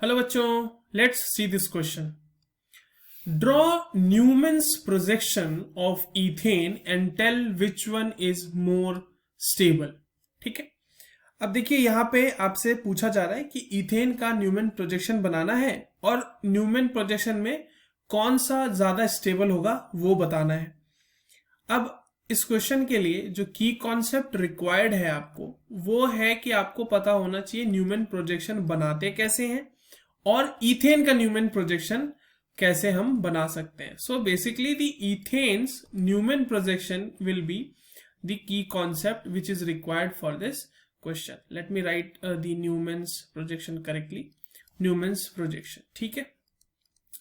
Hello बच्चों, let's see this question. Draw Newman's projection of ethane and tell which one is more stable. ठीक है, अब देखिए यहाँ पे आपसे पूछा जा रहा है कि इथेन का न्यूमैन प्रोजेक्शन बनाना है और न्यूमैन प्रोजेक्शन में कौन सा ज्यादा स्टेबल होगा वो बताना है. अब इस क्वेश्चन के लिए जो की कॉन्सेप्ट रिक्वायर्ड है आपको वो है कि आपको पता होना चाहिए न्यूमैन प्रोजेक्शन बनाते कैसे हैं और इथेन का न्यूमैन प्रोजेक्शन कैसे हम बना सकते हैं. So basically the ethane's Newman projection will be the key concept which is required for this question. Let me write the Newman's projection correctly. Newman's projection, ठीक है.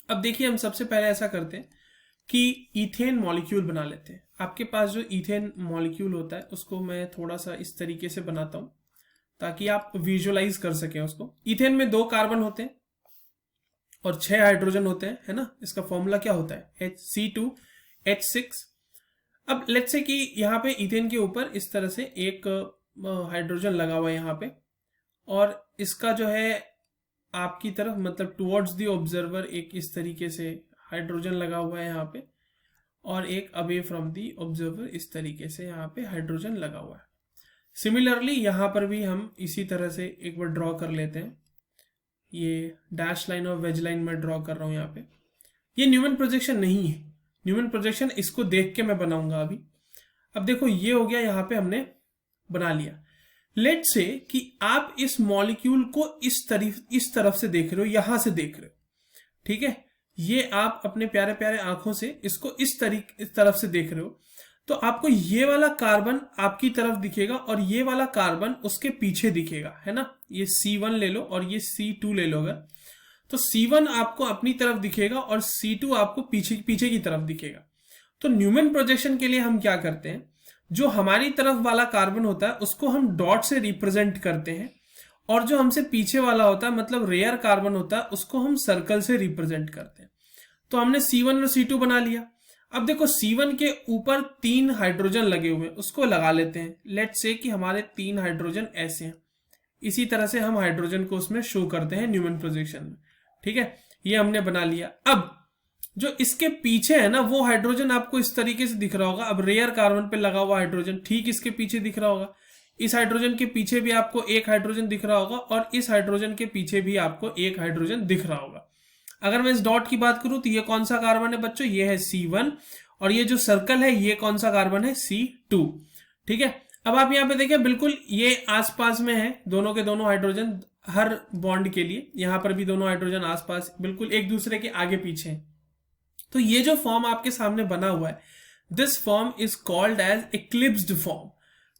अब देखिए हम सबसे पहले ऐसा करते हैं कि इथेन मॉलिक्यूल बना लेते हैं. आपके पास जो इथेन मॉलिक्यूल होता है उसको मैं थोड़ा सा इस तरीके से बनाता हूं ताकि आप विजुअलाइज कर सकें उसको. इथेन में 2 कार्बन होते हैं और 6 हाइड्रोजन होते हैं, है ना. इसका फॉर्मूला क्या होता है? HC2H6. अब लेट्स से कि यहाँ पे इथेन के ऊपर इस तरह से एक हाइड्रोजन लगा हुआ है यहाँ पे, और इसका जो है आपकी तरफ मतलब टुवर्ड्स द ऑब्जर्वर एक इस तरीके से हाइड्रोजन लगा हुआ है यहाँ पे, और एक अवे फ्रॉम दी ऑब्जर्वर इस तरीके से यहाँ पे हाइड्रोजन लगा हुआ है. सिमिलरली यहाँ पर भी हम इसी तरह से एक बार ड्रॉ कर लेते हैं. ये डैश लाइन और वेज लाइन में ड्रॉ कर रहा हूँ यहाँ पे. ये न्यूमैन प्रोजेक्शन नहीं है. न्यूमैन प्रोजेक्शन इसको देख के मैं बनाऊंगा अभी. अब देखो ये हो गया, यहाँ पे हमने बना लिया. लेट्स से कि आप इस मॉलिक्यूल को इस तरफ से देख रहे हो, यहां से देख रहे हो. ठीक है, ये आप अपने प्यारे प्यारे आंखों से इसको इस तरफ से देख रहे हो, तो आपको ये वाला कार्बन आपकी तरफ दिखेगा और ये वाला कार्बन उसके पीछे दिखेगा, है ना. ये C1 ले लो और ये C2 ले लो अगर, तो C1 आपको अपनी तरफ दिखेगा और C2 आपको पीछे की तरफ दिखेगा. तो न्यूमैन प्रोजेक्शन के लिए हम क्या करते हैं, जो हमारी तरफ वाला कार्बन होता है उसको हम डॉट से रिप्रेजेंट करते हैं, और जो हमसे पीछे वाला होता है मतलब रेयर कार्बन होता है उसको हम सर्कल से रिप्रेजेंट करते हैं. तो हमने C1 और C2 बना लिया. अब देखो C1 के ऊपर 3 हाइड्रोजन लगे हुए हैं, उसको लगा लेते हैं. लेट्स से कि हमारे 3 हाइड्रोजन ऐसे हैं. इसी तरह से हम हाइड्रोजन को उसमें शो करते हैं न्यूमैन प्रोजेक्शन में. ठीक है, ये हमने बना लिया. अब जो इसके पीछे है ना वो हाइड्रोजन आपको इस तरीके से दिख रहा होगा. अब रेयर कार्बन पे लगा हुआ हाइड्रोजन ठीक इसके पीछे दिख रहा होगा. इस हाइड्रोजन के पीछे भी आपको एक हाइड्रोजन दिख रहा होगा और इस हाइड्रोजन के पीछे भी आपको एक हाइड्रोजन दिख रहा होगा. अगर मैं इस डॉट की बात करूं तो ये कौन सा कार्बन है बच्चों? ये है C1, और ये जो सर्कल है ये कौन सा कार्बन है? C2. ठीक है, अब आप यहाँ पे देखें बिल्कुल ये आसपास में है, दोनों के दोनों हाइड्रोजन हर बॉन्ड के लिए. यहां पर भी दोनों हाइड्रोजन आसपास बिल्कुल एक दूसरे के आगे पीछे हैं. तो ये जो फॉर्म आपके सामने बना हुआ है, this form is called as eclipsed form.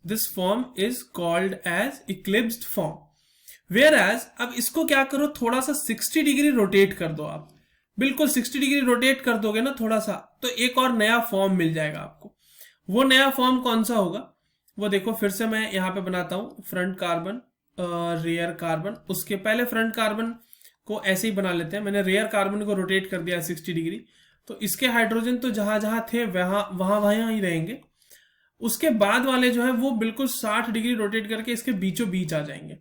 This form is called as eclipsed form. Whereas अब इसको क्या करो, थोड़ा सा 60 डिग्री रोटेट कर दो. आप बिल्कुल 60 डिग्री रोटेट कर दोगे ना थोड़ा सा, तो एक और नया फॉर्म मिल जाएगा आपको. वो नया फॉर्म कौन सा होगा वो देखो. फिर से मैं यहां पे बनाता हूं फ्रंट कार्बन, रेयर कार्बन. उसके पहले फ्रंट कार्बन को ऐसे ही बना लेते हैं. मैंने रेयर कार्बन को रोटेट कर दिया 60 डिग्री, तो इसके हाइड्रोजन तो जहां जहां थे वहां ही रहेंगे. उसके बाद वाले जो है वो बिल्कुल 60 डिग्री रोटेट करके इसके बीचों बीच आ जाएंगे.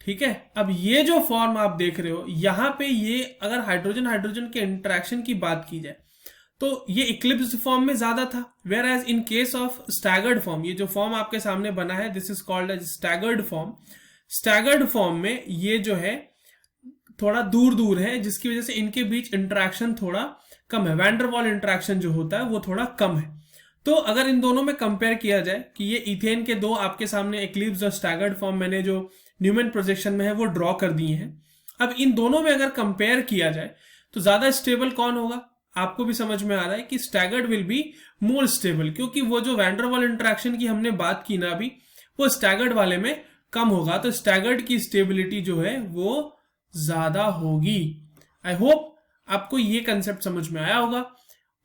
ठीक है, अब ये जो फॉर्म आप देख रहे हो यहां पे, ये अगर हाइड्रोजन हाइड्रोजन के इंटरेक्शन की बात की जाए तो ये इक्लिप्स्ड फॉर्म में ज्यादा था. Whereas in case of staggered form, ये जो फॉर्म आपके सामने बना है this is called as staggered form. Staggered form में ये जो है थोड़ा दूर दूर है, जिसकी वजह से इनके बीच इंटरेक्शन थोड़ा कम है. वैंडरवॉल इंटरेक्शन जो होता है वो थोड़ा कम है. तो अगर इन दोनों में कंपेयर किया जाए कि ये इथेन के 2 आपके सामने इक्लिप्स्ड और स्टैगर्ड फॉर्म मैंने जो न्यूमैन प्रोजेक्शन में है वो ड्रॉ कर दिए हैं. अब इन दोनों में अगर कंपेयर किया जाए तो ज्यादा स्टेबल कौन होगा? आपको भी समझ में आ रहा है कि staggered will be more stable, क्योंकि वो जो वैंडरवॉल इंटरेक्शन की हमने बात की ना अभी, वो स्टैगर्ड वाले में कम होगा. तो स्टैगर्ड की स्टेबिलिटी जो है वो ज्यादा होगी. आई होप आपको ये कंसेप्ट समझ में आया होगा.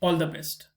All the best.